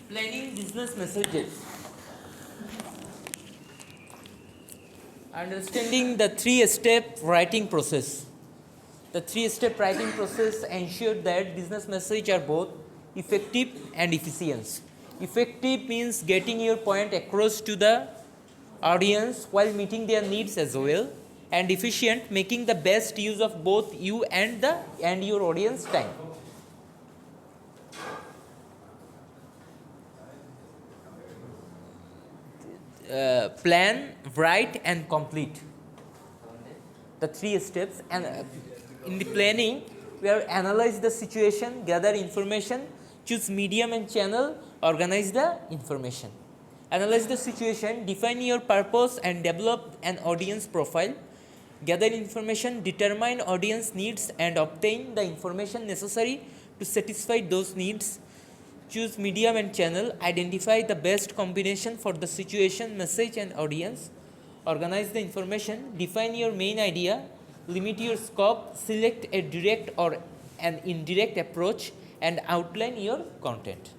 Planning business messages. Understanding the three-step writing process. The three-step writing process ensures that business messages are both effective and efficient. Effective means getting your point across to the audience while meeting their needs as well, and efficient, making the best use of both you and your audience time. Plan, write, and complete. The three steps. And in the planning, we have analyze the situation, gather information, choose medium and channel, organize the information. Analyze the situation, define your purpose, and develop an audience profile. Gather information, determine audience needs, and obtain the information necessary to satisfy those needs. Choose medium and channel, identify the best combination for the situation, message, and audience. Organize the information, define your main idea, limit your scope, select a direct or an indirect approach, and outline your content.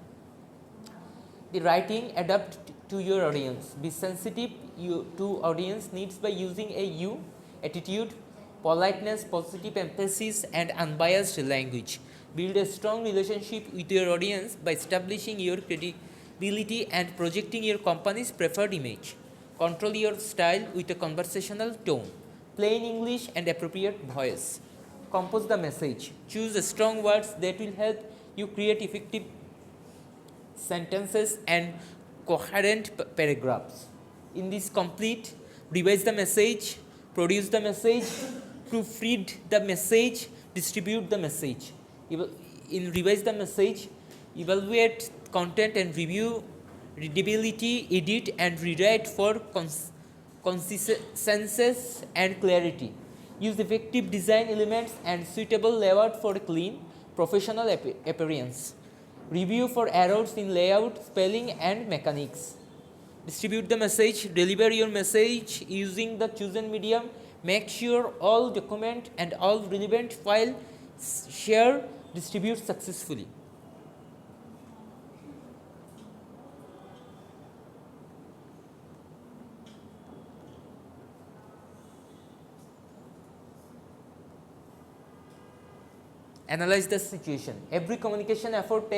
The writing, adapt to your audience. Be sensitive to audience needs by using a you attitude, politeness, positive emphasis, and unbiased language. Build a strong relationship with your audience by establishing your credibility and projecting your company's preferred image. Control your style with a conversational tone, plain English, and appropriate voice. Compose the message. Choose strong words that will help you create effective sentences and coherent paragraphs. In this complete, revise the message, produce the message, proofread the message, distribute the message. In revise the message, evaluate content and review readability, edit and rewrite for consistency and clarity. Use effective design elements and suitable layout for clean, professional appearance. Review for errors in layout, spelling and mechanics. Distribute the message, deliver your message using the chosen medium. Make sure all document and all relevant file share distribute successfully. Analyze the situation. Every communication effort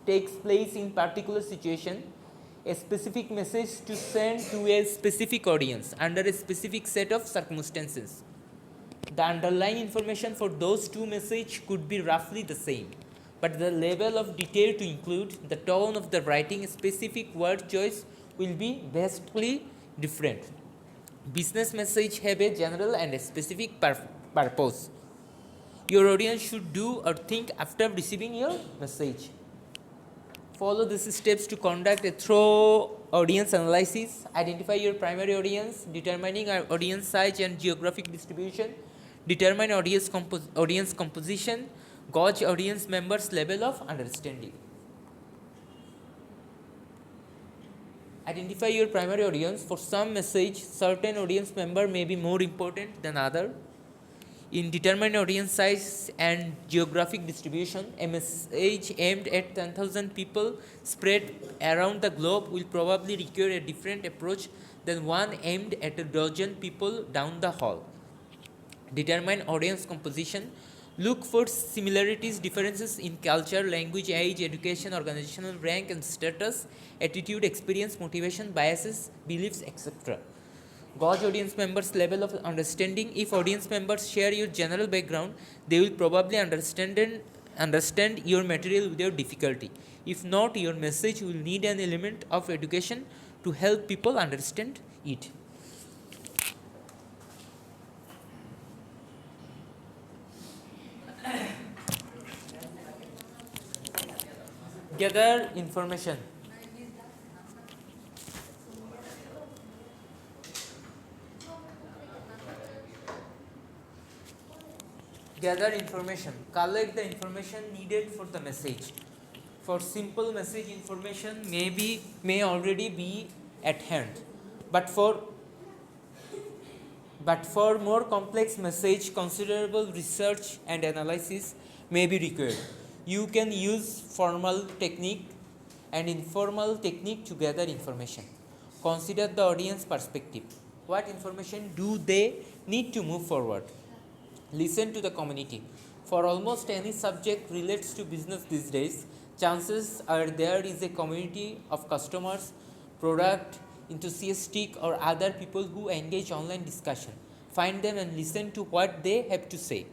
takes place in particular situation. A specific message to send to a specific audience under a specific set of circumstances. The underlying information for those two messages could be roughly the same, but the level of detail to include the tone of the writing, specific word choice will be vastly different. Business message have a general and a specific purpose. Your audience should do or think after receiving your message. Follow these steps to conduct a thorough audience analysis. Identify your primary audience, determining our audience size and geographic distribution. Determine audience composition. Gauge audience members' level of understanding. Identify your primary audience. For some message, certain audience member may be more important than other. In determine audience size and geographic distribution, a message aimed at 10,000 people spread around the globe will probably require a different approach than one aimed at a dozen people down the hall. Determine audience composition. Look for similarities, differences in culture, language, age, education, organizational rank and status, attitude, experience, motivation, biases, beliefs, etc. Gauge audience members' level of understanding. If audience members share your general background, they will probably understand your material without difficulty. If not, your message will need an element of education to help people understand it. Gather information. Gather information. Collect the information needed for the message. For simple message, information may already be at hand, but for more complex message, considerable research and analysis may be required. You can use formal technique and informal technique to gather information. Consider the audience perspective. What information do they need to move forward? Listen to the community. For almost any subject relates to business these days, chances are there is a community of customers, product enthusiastic or other people who engage online discussion. Find them and listen to what they have to say.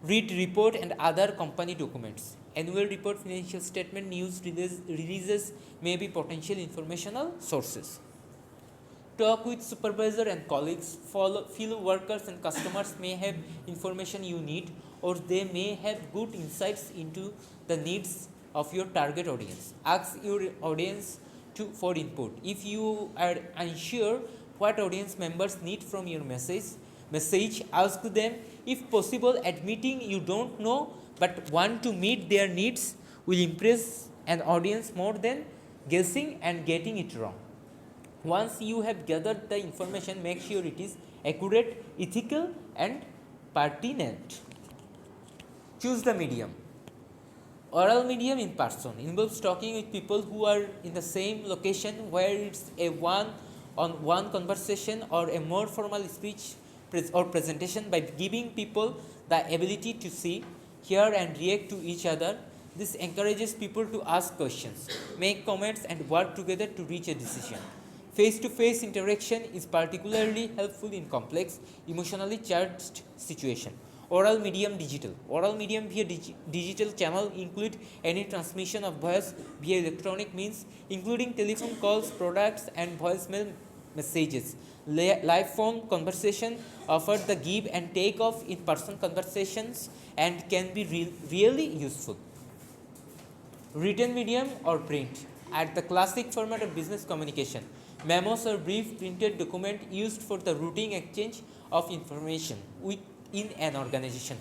Read report and other company documents. Annual report, financial statement, news releases may be potential informational sources. Talk with supervisor and colleagues, field workers and customers may have information you need, or they may have good insights into the needs of your target audience. Ask your audience for input. If you are unsure what audience members need from your message, ask them. If possible, admitting you don't know but want to meet their needs will impress an audience more than guessing and getting it wrong. Once you have gathered the information, make sure it is accurate, ethical and pertinent. Choose the medium. Oral medium in person involves talking with people who are in the same location, where it's a one-on-one conversation or a more formal speech or presentation. By giving people the ability to see, hear and react to each other, this encourages people to ask questions, make comments and work together to reach a decision. Face-to-face interaction is particularly helpful in complex, emotionally charged situations. Oral medium digital. Oral medium via digital channel include any transmission of voice via electronic means, including telephone calls, products and voicemail messages. Live phone conversation offer the give and take of in-person conversations and can be really useful. Written medium or print. At the classic format of business communication, memos are brief printed document used for the routine exchange of information in an organization.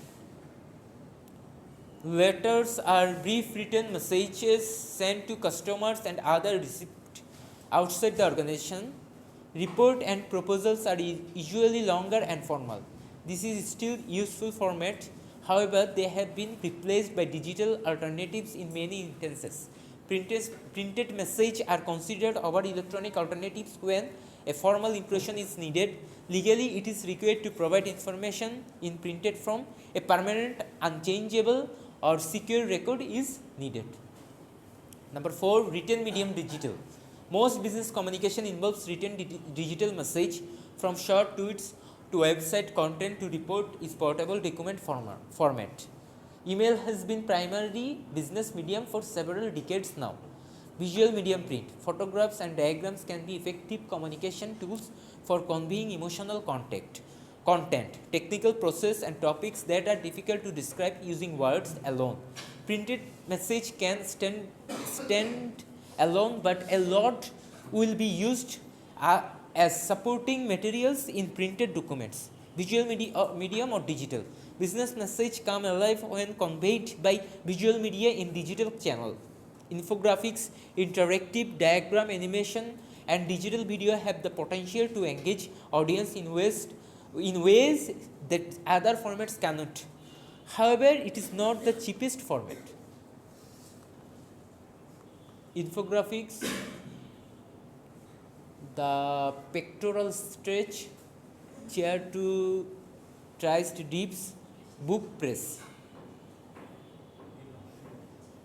Letters are brief written messages sent to customers and other recipients outside the organization. Report and proposals are usually longer and formal. This is still useful format. However, they have been replaced by digital alternatives in many instances. Printed message are considered over electronic alternatives when a formal impression is needed. Legally, it is required to provide information in printed form. A permanent, unchangeable or secure record is needed. Number 4, written medium digital. Most business communication involves written digital message. From short tweets to website content to report is portable document format. Email has been primary business medium for several decades now. Visual medium print. Photographs and diagrams can be effective communication tools for conveying emotional content, technical process and topics that are difficult to describe using words alone. Printed message can stand alone, but a lot will be used as supporting materials in printed documents. Visual medium or digital. Business message come alive when conveyed by visual media in digital channel. Infographics, interactive diagram, animation and digital video have the potential to engage audience in ways that other formats cannot. However, it is not the cheapest format. Infographics, the pectoral stretch, chair to triced dips, book press.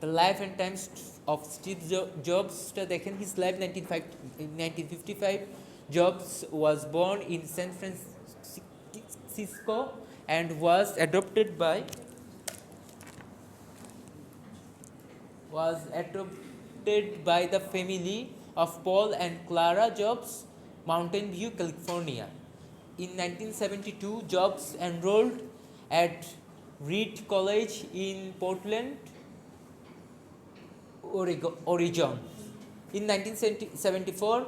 The life and times of Steve Jobs. His life 1955. Jobs was born in San Francisco and was adopted by the family of Paul and Clara Jobs, Mountain View, California. In 1972, Jobs enrolled at Reed College in Portland, Oregon. In 1974,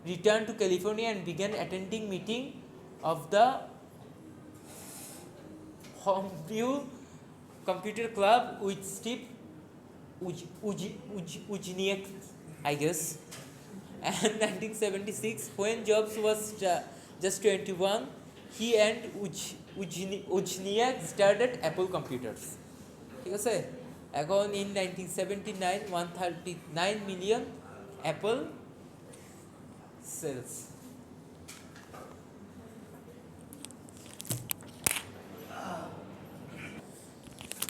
returned to California and began attending meeting of the Homeview Computer Club with Steve Wozniak, I guess. And 1976, when Jobs was just 21, he and Wozniak started Apple Computers. ঠিক আছে এখন in 1979 139 million Apple sales.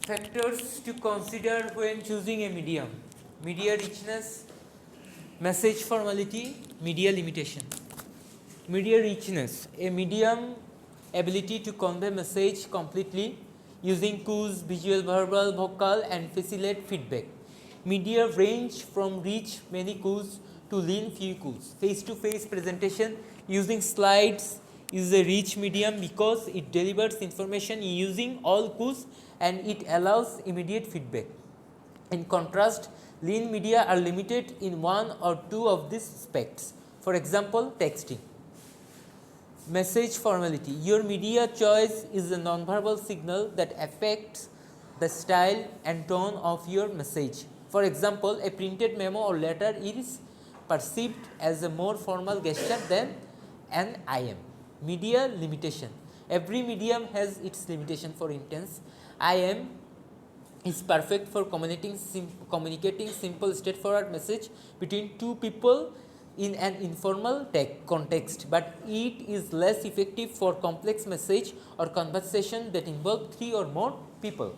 Factors to consider when choosing a medium: media richness, message formality, media limitation. Media richness: a medium ability to convey message completely using cues, visual, verbal, vocal and facilitate feedback. Media range from rich many cues to lean few cues. Face-to-face presentation using slides is a rich medium because it delivers information using all cues and it allows immediate feedback. In contrast, lean media are limited in one or two of these aspects. For example, texting. Message formality: your media choice is a nonverbal signal that affects the style and tone of your message. For example, a printed memo or letter is perceived as a more formal gesture than an IM. Media limitation: every medium has its limitation. For instance, IM is perfect for communicating simple straightforward message between two people in an informal context, but it is less effective for complex message or conversation that involve three or more people.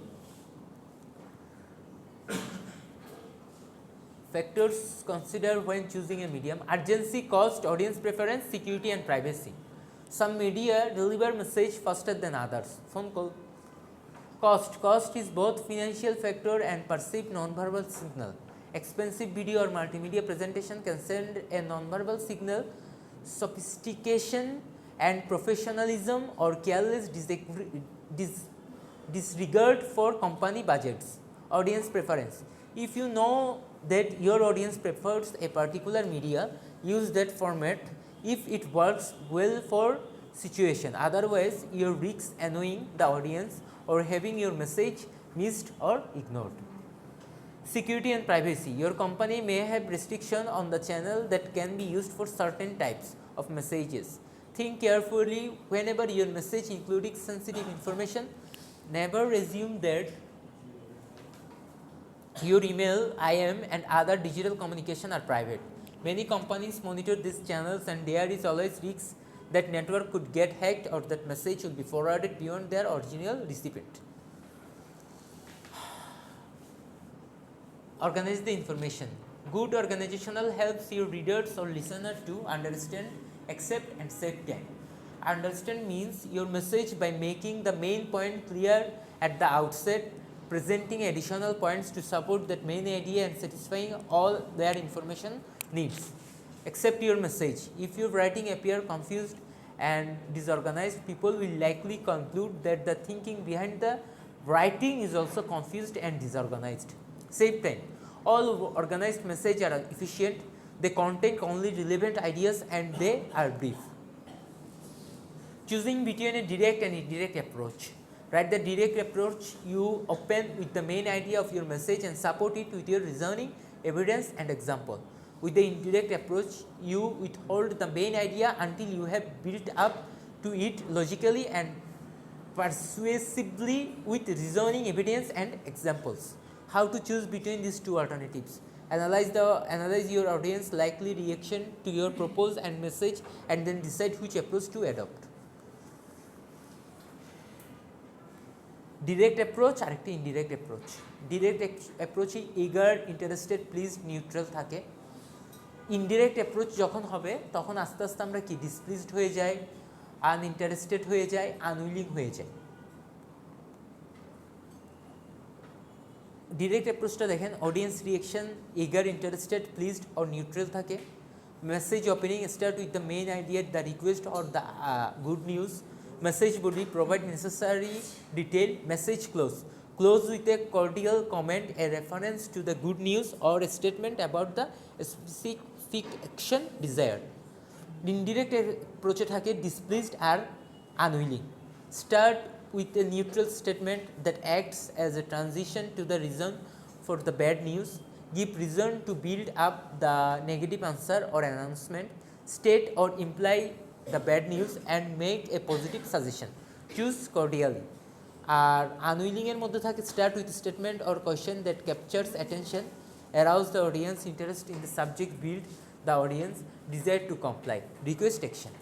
Factors consider when choosing a medium: urgency, cost, audience preference, security and privacy. Some media deliver message faster than others. Phone call. Cost is both financial factor and perceived nonverbal signal. Expensive video or multimedia presentation can send a nonverbal signal. Sophistication and professionalism or careless disregard for company budgets. Audience preference: if you know that your audience prefers a particular media, use that format if it works well for situation. Otherwise, you risk annoying the audience or having your message missed or ignored. Security and privacy: your company may have restriction on the channel that can be used for certain types of messages. Think carefully whenever your message including sensitive information. Never assume that your email, IM and other digital communication are private. Many companies monitor these channels and there is always risk that network could get hacked or that message will be forwarded beyond their original recipient. Organize the information. Good organizational helps your readers or listener to understand, accept and save time. Understand means your message by making the main point clear at the outset, presenting additional points to support that main idea and satisfying all their information needs. Accept your message. If your writing appear confused and disorganized, people will likely conclude that the thinking behind the writing is also confused and disorganized. Save time. All organized messages are efficient. They contain only relevant ideas and they are brief. Choosing between a direct and indirect approach. Right, the direct approach, you open with the main idea of your message and support it with your reasoning, evidence and example. With the indirect approach, you withhold the main idea until you have built up to it logically and persuasively with reasoning, evidence and examples. How to choose between these two alternatives? Analyze your audience likely reaction to your proposed and message and then decide which approach to adopt. Direct approach আর একটা indirect approach. Direct অ্যাপ্রোচে eager, interested, please, neutral থাকে। Indirect approach যখন হবে তখন আস্তে আস্তে আমরা কি ডিসপ্লিজড হয়ে যাই, আনইন্টারেস্টেড হয়ে যাই, আনউইলিং হয়ে যাই। ডিরেক্ট অ্যাপ্রোচটা দেখেন, audience reaction eager, interested, pleased or neutral থাকে। Message opening start with the main idea, the request or the good news. Message body provide necessary detail. Message close with a cordial comment, a reference to the good news or a statement about the specific action desired. Indirect approach থাকে displeased or unwilling. Start with a neutral statement that acts as a transition to the reason for the bad news. Give reason to build up the negative answer or announcement. State or imply the bad news and make a positive suggestion. Choose cordially. আর unwilling এর মধ্যে থাকে start with statement or question that captures attention, arouse the audience interest in the subject, build the audience desire to comply, request action.